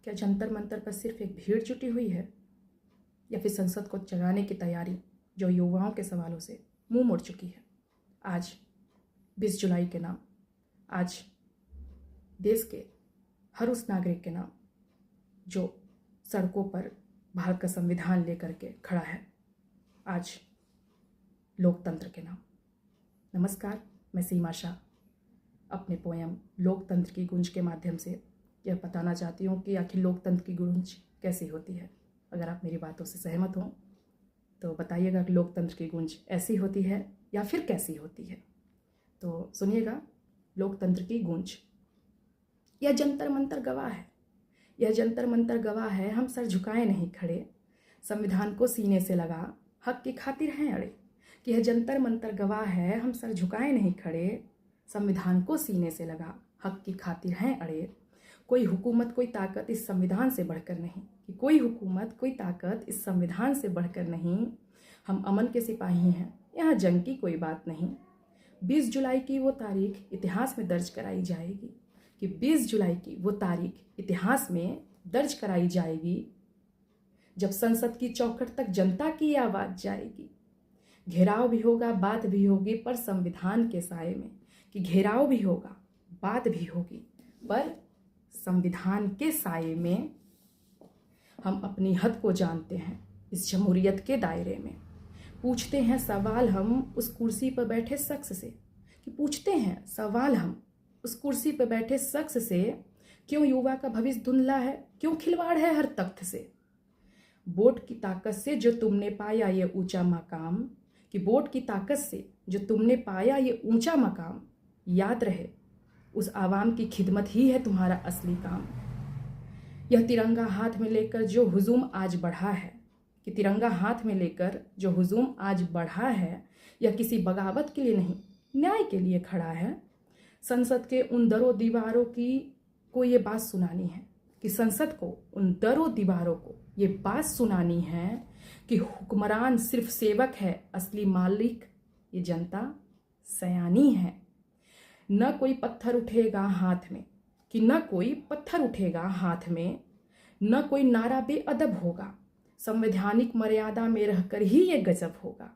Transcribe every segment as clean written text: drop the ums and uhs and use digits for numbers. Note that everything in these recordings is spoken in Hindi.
क्या जंतर मंतर पर सिर्फ एक भीड़ जुटी हुई है, या फिर संसद को जगाने की तैयारी जो युवाओं के सवालों से मुंह मोड़ चुकी है? आज 20 जुलाई के नाम, आज देश के हर उस नागरिक के नाम जो सड़कों पर भारत का संविधान लेकर के खड़ा है, आज लोकतंत्र के नाम। नमस्कार, मैं सीमा शाह अपने पोयम लोकतंत्र की गूंज के माध्यम से यह बताना चाहती हूँ कि आखिर लोकतंत्र की गूंज कैसी होती है। अगर आप मेरी बातों से सहमत हों तो बताइएगा कि लोकतंत्र की गूंज ऐसी होती है या फिर कैसी होती है। तो सुनिएगा, लोकतंत्र की गूंज। यह जंतर मंतर गवाह है, यह जंतर मंतर गवाह है, हम सर झुकाए नहीं खड़े, संविधान को सीने से लगा, हक की खातिर हैं अड़े। कि यह जंतर मंतर गवाह है, हम सर झुकाए नहीं खड़े, संविधान को सीने से लगा, हक की खातिर हैं अड़े। कोई हुकूमत कोई ताकत इस संविधान से बढ़कर नहीं, कि कोई हुकूमत कोई ताकत इस संविधान से बढ़कर नहीं। हम अमन के सिपाही हैं, यहाँ जंग की कोई बात नहीं। 20 जुलाई की वो तारीख इतिहास में दर्ज कराई जाएगी, कि 20 जुलाई की वो तारीख इतिहास में दर्ज कराई जाएगी, जब संसद की चौखट तक जनता की आवाज़ जाएगी। घेराव भी होगा, बात भी होगी, पर संविधान के साए में। कि घेराव भी होगा, बात भी होगी, पर संविधान के साए में हम अपनी हद को जानते हैं। इस जमहूरियत के दायरे में पूछते हैं सवाल हम उस कुर्सी पर बैठे शख्स से, कि पूछते हैं सवाल हम उस कुर्सी पर बैठे शख्स से, क्यों युवा का भविष्य धुंधला है, क्यों खिलवाड़ है हर तख्त से। वोट की ताकत से जो तुमने पाया ये ऊंचा मकाम, कि वोट की ताकत से जो तुमने पाया ये ऊंचा मकाम, याद रहे उस आवाम की खिदमत ही है तुम्हारा असली काम। यह तिरंगा हाथ में लेकर जो हुजूम आज बढ़ा है, कि तिरंगा हाथ में लेकर जो हुजूम आज बढ़ा है, यह किसी बगावत के लिए नहीं, न्याय के लिए खड़ा है। संसद के उन दरों दीवारों की को ये बात सुनानी है, कि संसद को उन दरों दीवारों को ये बात सुनानी है, कि हुक्मरान सिर्फ सेवक है, असली मालिक ये जनता सयानी है। न कोई पत्थर उठेगा हाथ में, कि न कोई पत्थर उठेगा हाथ में, न कोई नारा बेअदब होगा, संवैधानिक मर्यादा में रहकर ही ये गजब होगा।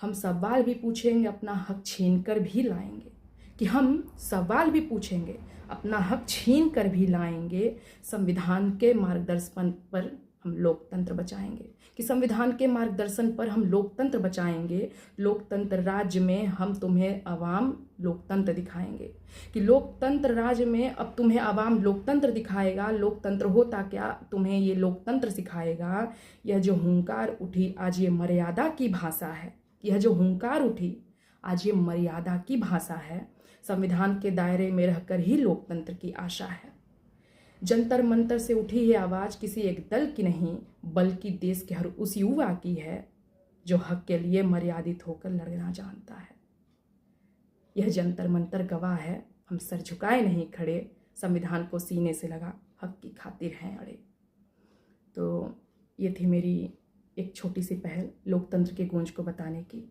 हम सवाल भी पूछेंगे, अपना हक छीन कर भी लाएंगे, कि हम सवाल भी पूछेंगे, अपना हक छीन कर भी लाएंगे। संविधान के मार्गदर्शन पर हम लोकतंत्र बचाएंगे, कि संविधान के मार्गदर्शन पर हम लोकतंत्र बचाएंगे। लोकतंत्र राज्य में हम तुम्हें आवाम लोकतंत्र दिखाएंगे, कि लोकतंत्र राज्य में अब तुम्हें आवाम लोकतंत्र दिखाएगा। लोकतंत्र होता क्या तुम्हें ये लोकतंत्र सिखाएगा। यह जो हुंकार उठी आज ये मर्यादा की भाषा है, यह जो हुंकार उठी आज ये मर्यादा की भाषा है। संविधान के दायरे में रहकर ही लोकतंत्र की आशा है। जंतर मंतर से उठी है आवाज़ किसी एक दल की नहीं, बल्कि देश के हर उस युवा की है जो हक के लिए मर्यादित होकर लड़ना जानता है। यह जंतर मंतर गवाह है, हम सर झुकाए नहीं खड़े, संविधान को सीने से लगा, हक की खातिर हैं अड़े। तो ये थी मेरी एक छोटी सी पहल लोकतंत्र की गूंज को बताने की।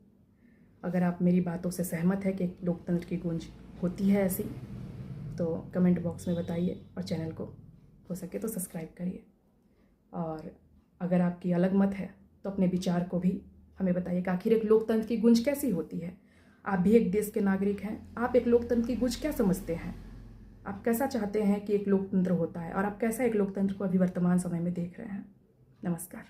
अगर आप मेरी बातों से सहमत है कि लोकतंत्र की गूंज होती है ऐसी, तो कमेंट बॉक्स में बताइए, और चैनल को हो सके तो सब्सक्राइब करिए। और अगर आपकी अलग मत है तो अपने विचार को भी हमें बताइए कि आखिर एक लोकतंत्र की गूंज कैसी होती है। आप भी एक देश के नागरिक हैं, आप एक लोकतंत्र की गूंज क्या समझते हैं, आप कैसा चाहते हैं कि एक लोकतंत्र होता है, और आप कैसा एक लोकतंत्र को अभी वर्तमान समय में देख रहे हैं। नमस्कार।